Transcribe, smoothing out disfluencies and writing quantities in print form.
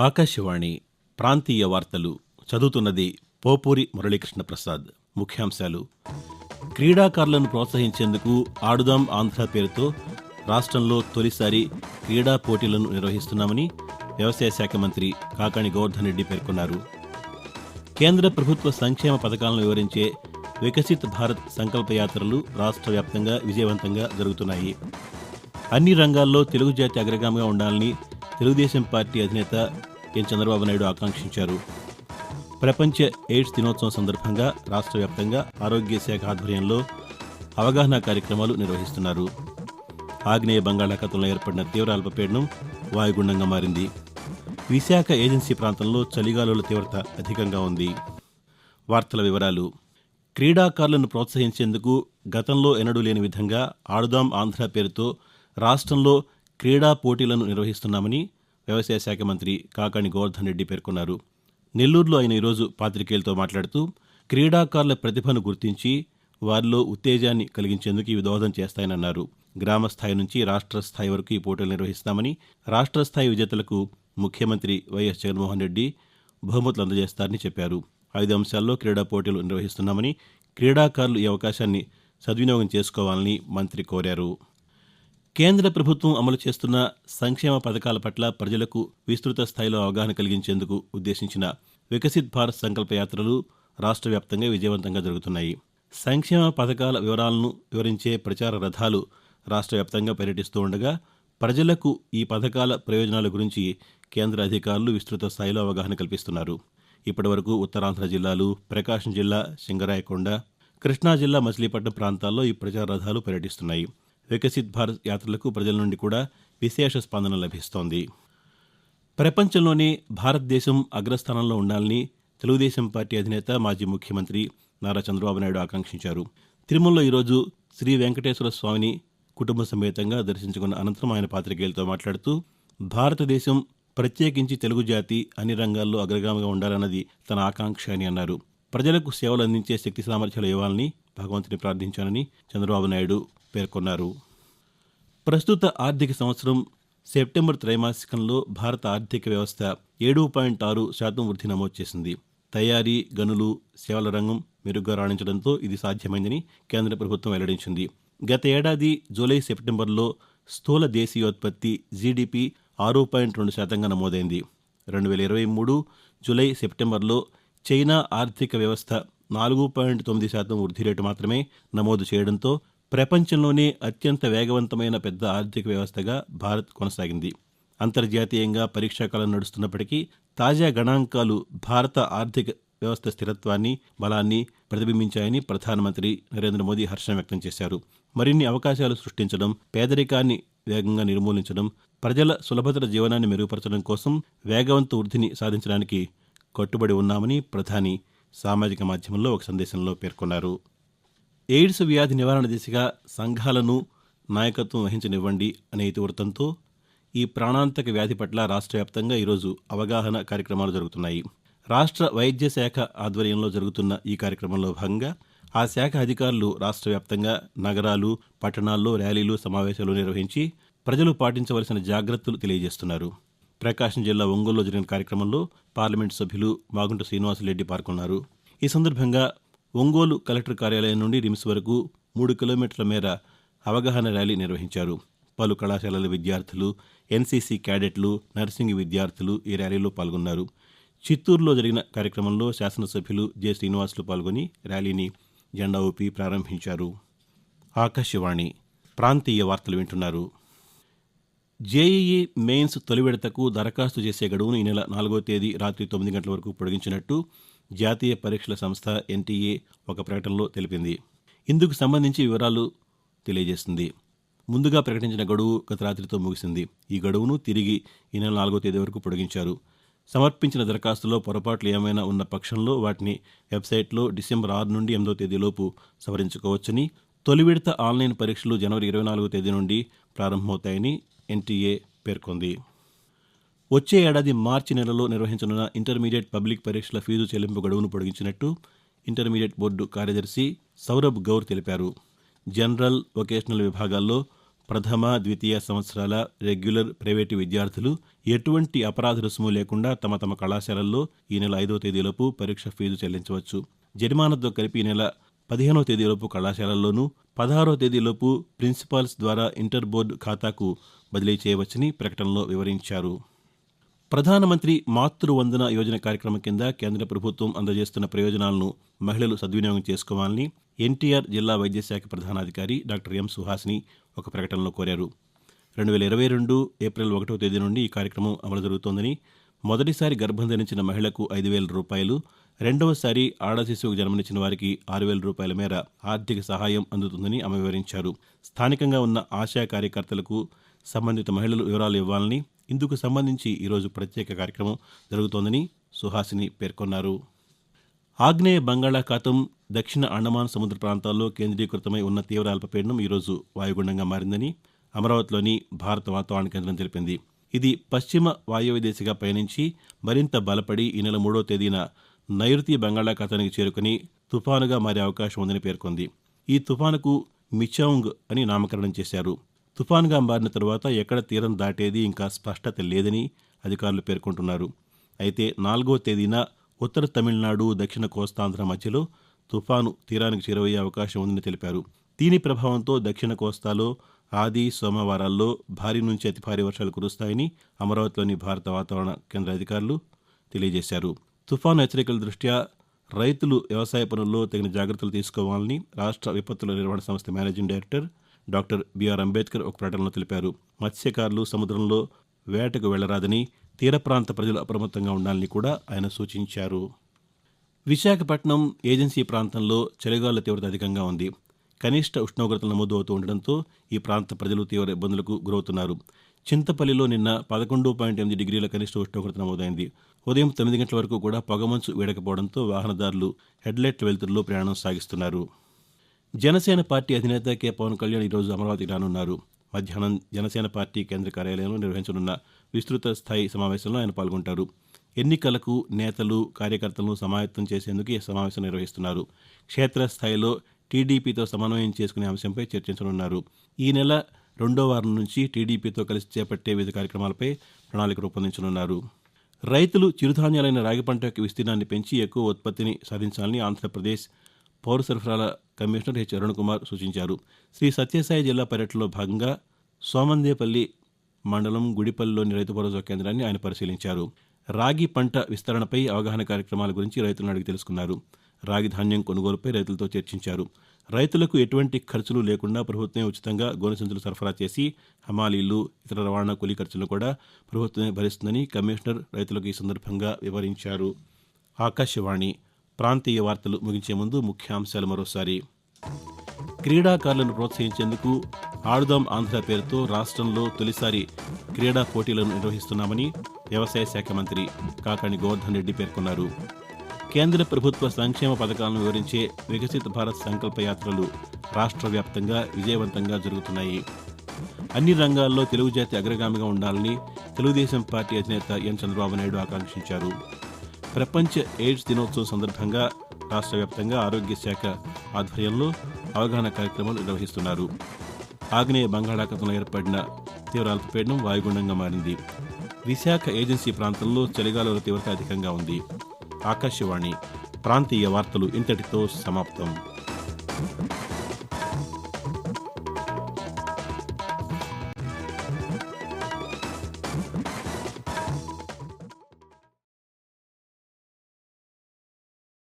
ఆకాశవాణి ప్రాంతీయ వార్తలు చదువుతున్నది పోపూరి మురళీకృష్ణ ప్రసాద్. ముఖ్యాంశాలు: క్రీడాకారులను ప్రోత్సహించేందుకు ఆడుదాం ఆంధ్ర పేరుతో రాష్ట్రంలో తొలిసారి క్రీడా పోటీలను నిర్వహిస్తున్నామని వ్యవసాయ శాఖ మంత్రి కాకాణి గోవర్ధన్ రెడ్డి పేర్కొన్నారు. కేంద్ర ప్రభుత్వ సంక్షేమ పథకాలను వివరించే వికసిత్ భారత్ సంకల్ప యాత్రలు రాష్ట్ర వ్యాప్తంగా విజయవంతంగా జరుగుతున్నాయి. అన్ని రంగాల్లో తెలుగు జాతి అగ్రగామిగా ఉండాలని తెలుగుదేశం పార్టీ అధినేత ఎన్ చంద్రబాబు నాయుడు ఆకాంక్షించారు. ప్రపంచ ఎయిడ్స్ దినోత్సవం సందర్భంగా రాష్ట్ర వ్యాప్తంగా ఆరోగ్య శాఖ ఆధ్వర్యంలో అవగాహన కార్యక్రమాలు నిర్వహిస్తున్నారు. ఆగ్నేయ బంగాళాఖాతంలో ఏర్పడిన తీవ్ర అల్పపీడనం వాయుగుండంగా మారింది. విశాఖ ఏజెన్సీ ప్రాంతంలో చలిగాలుల తీవ్రత అధికంగా ఉంది. వార్తల వివరాలు: క్రీడాకారులను ప్రోత్సహించేందుకు గతంలో ఎన్నడూ లేని విధంగా ఆడుదాం ఆంధ్ర పేరుతో రాష్ట్రంలో క్రీడా పోటీలను నిర్వహిస్తున్నామని వ్యవసాయ శాఖ మంత్రి కాకాణి గోవర్ధన్ రెడ్డి పేర్కొన్నారు. నెల్లూరులో ఆయన ఈరోజు పాతికేయులతో మాట్లాడుతూ క్రీడాకారుల ప్రతిభను గుర్తించి వారిలో ఉత్తేజాన్ని కలిగించేందుకు ఇవి దోహదం చేస్తాయన్నారు. గ్రామ స్థాయి నుంచి రాష్ట్ర స్థాయి వరకు ఈ పోటీలు నిర్వహిస్తామని, రాష్ట్ర స్థాయి విజేతలకు ముఖ్యమంత్రి వైఎస్ జగన్మోహన్ రెడ్డి బహుమతులు అందజేస్తారని చెప్పారు. 5 అంశాల్లో క్రీడా పోటీలు నిర్వహిస్తున్నామని, క్రీడాకారులు ఈ అవకాశాన్ని సద్వినియోగం చేసుకోవాలని మంత్రి కోరారు. కేంద్ర ప్రభుత్వం అమలు చేస్తున్న సంక్షేమ పథకాల పట్ల ప్రజలకు విస్తృత స్థాయిలో అవగాహన కలిగించేందుకు ఉద్దేశించిన వికసిత్ భారత్ సంకల్ప యాత్రలు రాష్ట్ర వ్యాప్తంగా విజయవంతంగా జరుగుతున్నాయి. సంక్షేమ పథకాల వివరాలను వివరించే ప్రచార రథాలు రాష్ట్ర వ్యాప్తంగా పర్యటిస్తూ ఉండగా ప్రజలకు ఈ పథకాల ప్రయోజనాల గురించి కేంద్ర అధికారులు విస్తృత స్థాయిలో అవగాహన కల్పిస్తున్నారు. ఇప్పటివరకు ఉత్తరాంధ్ర జిల్లాలు, ప్రకాశం జిల్లా సింగరాయకొండ, కృష్ణా జిల్లా మచిలీపట్నం ప్రాంతాల్లో ఈ ప్రచార రథాలు పర్యటిస్తున్నాయి. వికసిత్ భారత్ యాత్రలకు ప్రజల నుండి కూడా విశేష స్పందన లభిస్తోంది. ప్రపంచంలోనే భారతదేశం అగ్రస్థానంలో ఉండాలని తెలుగుదేశం పార్టీ అధినేత మాజీ ముఖ్యమంత్రి నారా చంద్రబాబు నాయుడు ఆకాంక్షించారు. తిరుమలలో ఈరోజు శ్రీ వెంకటేశ్వర స్వామిని కుటుంబ సమేతంగా దర్శించుకున్న అనంతరం ఆయన పాతికేయులతో మాట్లాడుతూ భారతదేశం, ప్రత్యేకించి తెలుగు జాతి అన్ని రంగాల్లో అగ్రగామిగా ఉండాలన్నది తన ఆకాంక్ష అని అన్నారు. ప్రజలకు సేవలు అందించే శక్తి సామర్థ్యాలు ఇవ్వాలని భగవంతుని ప్రార్థించానని చంద్రబాబు నాయుడు పేర్కొన్నారు. ప్రస్తుత ఆర్థిక సంవత్సరం సెప్టెంబర్ త్రైమాసికంలో భారత ఆర్థిక వ్యవస్థ 7.6% వృద్ధి నమోదు చేసింది. తయారీ, గనులు, సేవల రంగం మెరుగ్గా రాణించడంతో ఇది సాధ్యమైందని కేంద్ర ప్రభుత్వం వెల్లడించింది. గత ఏడాది జూలై, సెప్టెంబర్లో స్థూల దేశీయోత్పత్తి జీడీపీ 6.2%గా నమోదైంది. 2023 జూలై, సెప్టెంబర్లో చైనా ఆర్థిక వ్యవస్థ 4.9% వృద్ధి రేటు మాత్రమే నమోదు చేయడంతో ప్రపంచంలోనే అత్యంత వేగవంతమైన పెద్ద ఆర్థిక వ్యవస్థగా భారత్ కొనసాగింది. అంతర్జాతీయంగా పరీక్షాకాలం నడుస్తున్నప్పటికీ తాజా గణాంకాలు భారత ఆర్థిక వ్యవస్థ స్థిరత్వాన్ని, బలాన్ని ప్రతిబింబించాయని ప్రధానమంత్రి నరేంద్ర మోదీ హర్షం వ్యక్తం చేశారు. మరిన్ని అవకాశాలు సృష్టించడం, పేదరికాన్ని వేగంగా నిర్మూలించడం, ప్రజల సులభతర జీవనాన్ని మెరుగుపరచడం కోసం వేగవంత వృద్ధిని సాధించడానికి కట్టుబడి ఉన్నామని ప్రధాని సామాజిక మాధ్యమంలో ఒక సందేశంలో పేర్కొన్నారు. ఎయిడ్స్ వ్యాధి నివారణ దిశగా సంఘాలను నాయకత్వం వహించనివ్వండి అనే ఇతివృత్తంతో ఈ ప్రాణాంతక వ్యాధి పట్ల రాష్ట్ర వ్యాప్తంగా ఈరోజు అవగాహన కార్యక్రమాలు జరుగుతున్నాయి. రాష్ట్ర వైద్య శాఖ ఆధ్వర్యంలో జరుగుతున్న ఈ కార్యక్రమంలో భాగంగా ఆ శాఖ అధికారులు రాష్ట్ర వ్యాప్తంగా నగరాలు, పట్టణాల్లో ర్యాలీలు, సమావేశాలు నిర్వహించి ప్రజలు పాటించవలసిన జాగ్రత్తలు తెలియజేస్తున్నారు. ప్రకాశం జిల్లా ఒంగోలులో జరిగిన కార్యక్రమంలో పార్లమెంటు సభ్యులు మాగుంట శ్రీనివాసరెడ్డి పాల్గొన్నారు. ఈ సందర్భంగా ఒంగోలు కలెక్టర్ కార్యాలయం నుండి రిమ్స్ వరకు 3 కిలోమీటర్ల మేర అవగాహన ర్యాలీ నిర్వహించారు. పలు కళాశాలల విద్యార్థులు, ఎన్సీసీ క్యాడెట్లు, నర్సింగ్ విద్యార్థులు ఈ ర్యాలీలో పాల్గొన్నారు. చిత్తూరులో జరిగిన కార్యక్రమంలో శాసనసభ్యులు జె శ్రీనివాసులు పాల్గొని ర్యాలీని జెండా ఊపి ప్రారంభించారు. ఆకాశవాణి ప్రాంతీయ వార్తలు వింటున్నారు. జేఈఈ మెయిన్స్ తొలి విడతకు దరఖాస్తు చేసే గడువును ఈ నెల 4వ తేదీ రాత్రి 9 గంటల వరకు పొడిగించినట్టు జాతీయ పరీక్షల సంస్థ ఎన్టీఏ ఒక ప్రకటనలో తెలిపింది. ఇందుకు సంబంధించి వివరాలు తెలియజేసింది. ముందుగా ప్రకటించిన గడువు గత రాత్రితో ముగిసింది. ఈ గడువును తిరిగి ఈ నెల 4వ తేదీ వరకు పొడిగించారు. సమర్పించిన దరఖాస్తులో పొరపాట్లు ఏమైనా ఉన్న పక్షంలో వాటిని వెబ్సైట్లో డిసెంబర్ 6 నుండి 8వ తేదీలోపు సవరించుకోవచ్చని, తొలి విడత ఆన్లైన్ పరీక్షలు జనవరి 24వ తేదీ నుండి ప్రారంభమవుతాయని ఎన్టీఏ పేర్కొంది. వచ్చే ఏడాది మార్చి నెలలో నిర్వహించనున్న ఇంటర్మీడియట్ పబ్లిక్ పరీక్షల ఫీజు చెల్లింపు గడువును పొడిగించినట్టు ఇంటర్మీడియట్ బోర్డు కార్యదర్శి సౌరభ్ గౌర్ తెలిపారు. జనరల్, వొకేషనల్ విభాగాల్లో ప్రథమ, ద్వితీయ సంవత్సరాల రెగ్యులర్, ప్రైవేటు విద్యార్థులు ఎటువంటి అపరాధ రుసుము లేకుండా తమ తమ కళాశాలల్లో ఈ నెల 5వ తేదీలోపు పరీక్ష ఫీజు చెల్లించవచ్చు. జరిమానాతో కలిపి ఈ నెల 15వ తేదీలోపు కళాశాలల్లోనూ, 16వ తేదీలోపు ప్రిన్సిపాల్స్ ద్వారా ఇంటర్ బోర్డు ఖాతాకు బదిలీ చేయవచ్చని ప్రకటనలో వివరించారు. ప్రధానమంత్రి మాతృవందన యోజన కార్యక్రమం కింద కేంద్ర ప్రభుత్వం అందజేస్తున్న ప్రయోజనాలను మహిళలు సద్వినియోగం చేసుకోవాలని ఎన్టీఆర్ జిల్లా వైద్యశాఖ ప్రధానాధికారి డాక్టర్ ఎం. సుహాసిని ఒక ప్రకటనలో కోరారు. 2022 ఏప్రిల్ 1వ తేదీ నుండి ఈ కార్యక్రమం అమలు జరుగుతోందని, మొదటిసారి గర్భం ధరించిన మహిళకు 5,000 రూపాయలు, రెండవసారి ఆడ శిశువుకు జన్మనిచ్చిన వారికి 6,000 రూపాయల మేర ఆర్థిక సహాయం అందుతుందని ఆమె వివరించారు. స్థానికంగా ఉన్న ఆశా కార్యకర్తలకు సంబంధిత మహిళలు వివరాలు ఇవ్వాలని, ఇందుకు సంబంధించి ఈరోజు ప్రత్యేక కార్యక్రమం జరుగుతోందని సుహాసిని పేర్కొన్నారు. ఆగ్నేయ బంగాళాఖాతం, దక్షిణ అండమాన్ సముద్ర ప్రాంతాల్లో కేంద్రీకృతమై ఉన్న తీవ్ర అల్పపీడనం ఈరోజు వాయుగుండంగా మారిందని అమరావతిలోని భారత వాతావరణ కేంద్రం తెలిపింది. ఇది పశ్చిమ వాయువ్య దిశగా పయనించి మరింత బలపడి ఈ నెల 3వ తేదీన నైరుతి బంగాళాఖాతానికి చేరుకుని తుపానుగా మారే అవకాశం ఉందని పేర్కొంది. ఈ తుపానుకు మిచౌంగ్ అని నామకరణం చేశారు. తుపానుగా మారిన తరువాత ఎక్కడ తీరం దాటేది ఇంకా స్పష్టత లేదని అధికారులు పేర్కొంటున్నారు. అయితే 4వ తేదీన ఉత్తర తమిళనాడు, దక్షిణ కోస్తాంధ్ర మధ్యలో తుపాను తీరానికి చేరువయ్యే అవకాశం ఉందని తెలిపారు. దీని ప్రభావంతో దక్షిణ కోస్తాలో ఆది, సోమవారాల్లో భారీ నుంచి అతి భారీ వర్షాలు కురుస్తాయని అమరావతిలోని భారత వాతావరణ కేంద్ర అధికారులు తెలియజేశారు. తుఫాను హెచ్చరికల దృష్ట్యా రైతులు వ్యవసాయ పనుల్లో తగిన జాగ్రత్తలు తీసుకోవాలని రాష్ట్ర విపత్తుల నిర్వహణ సంస్థ managing director doctor BR Ambedkar ఒక ప్రకటనలో తెలిపారు. మత్స్యకారులు సముద్రంలో వేటకు వెళ్లరాదని, తీర ప్రాంత ప్రజలు అప్రమత్తంగా ఉండాలని కూడా ఆయన సూచించారు. విశాఖపట్నం ఏజెన్సీ ప్రాంతంలో చలిగాలుల తీవ్రత అధికంగా ఉంది. కనిష్ట ఉష్ణోగ్రతలు నమోదు అవుతూ ఉండడంతో ఈ ప్రాంత ప్రజలు తీవ్ర ఇబ్బందులకు గురవుతున్నారు. చింతపల్లిలో నిన్న 11.8 డిగ్రీల కనిష్ట ఉష్ణోగ్రత నమోదైంది. ఉదయం 9 గంటల వరకు కూడా పొగమంచు వీడకపోవడంతో వాహనదారులు హెడ్లైట్ వెలుతురులో ప్రయాణం సాగిస్తున్నారు. జనసేన పార్టీ అధినేత కె. పవన్ కళ్యాణ్ ఈరోజు అమరావతికి రానున్నారు. మధ్యాహ్నం జనసేన పార్టీ కేంద్ర కార్యాలయంలో నిర్వహించనున్న విస్తృత స్థాయి సమావేశంలో ఆయన పాల్గొంటారు. ఎన్నికలకు నేతలు, కార్యకర్తలను సమాయత్తం చేసేందుకు ఈ సమావేశం నిర్వహిస్తున్నారు. క్షేత్రస్థాయిలో టీడీపీతో సమన్వయం చేసుకునే అంశంపై చర్చించనున్నారు. ఈ నెల 2వ వారం నుంచి టీడీపీతో కలిసి చేపట్టే వివిధ కార్యక్రమాలపై ప్రణాళిక రూపొందించనున్నారు. రైతులు చిరుధాన్యాలైన రాగి పంట యొక్క విస్తీర్ణాన్ని పెంచి ఎక్కువ ఉత్పత్తిని సాధించాలని ఆంధ్రప్రదేశ్ పౌర సరఫరాల కమిషనర్ హెచ్. అరుణ్ కుమార్ సూచించారు. శ్రీ సత్యసాయి జిల్లా పర్యటనలో భాగంగా సోమందేపల్లి మండలం గుడిపల్లిలోని రైతు భరోసా కేంద్రాన్ని ఆయన పరిశీలించారు. రాగి పంట విస్తరణపై అవగాహన కార్యక్రమాల గురించి రైతులను అడిగి తెలుసుకున్నారు. రాగి ధాన్యం కొనుగోలుపై రైతులతో చర్చించారు. రైతులకు ఎటువంటి ఖర్చులు లేకుండా ప్రభుత్వమే ఉచితంగా గోనె సంచులు సరఫరా చేసి హమాలీలు, ఇతర రవాణా కూలీ ఖర్చులను కూడా ప్రభుత్వమే భరిస్తుందని కమిషనర్ రైతులకు ఈ సందర్భంగా వివరించారు. ఆకాశవాణి ప్రాంతీయ వార్తలు ముగించే ముందు ముఖ్యాంశాలు మరోసారి. క్రీడాకారులను ప్రోత్సహించేందుకు ఆడుదాం ఆంధ్ర పేరుతో రాష్ట్రంలో తొలిసారి క్రీడా పోటీలను నిర్వహిస్తున్నామని వ్యవసాయ శాఖ మంత్రి కాకాణి గోవర్ధన్ రెడ్డి పేర్కొన్నారు. కేంద్ర ప్రభుత్వ సంక్షేమ పథకాలను వివరించే వికసిత్ భారత్ సంకల్ప యాత్రలు రాష్ట్ర వ్యాప్తంగా విజయవంతంగా జరుగుతున్నాయి. అన్ని రంగాల్లో తెలుగు జాతి అగ్రగామిగా ఉండాలని తెలుగుదేశం పార్టీ అధినేత ఎన్. చంద్రబాబు నాయుడు ఆకాంక్షించారు. ప్రపంచ ఎయిడ్స్ దినోత్సవం సందర్భంగా రాష్ట్ర వ్యాప్తంగా ఆరోగ్య శాఖ ఆధ్వర్యంలో అవగాహన కార్యక్రమాలు నిర్వహిస్తున్నారు. ఆగ్నేయ బంగాళాఖాతంలో ఏర్పడిన తీవ్ర అల్పపీడనం వాయుగుండంగా మారింది. విశాఖ ఏజెన్సీ ప్రాంతంలో చలిగాలుల తీవ్రత అధికంగా ఉంది. ఆకాశవాణి ప్రాంతీయ వార్తలు ఇంతటితో సమాప్తం.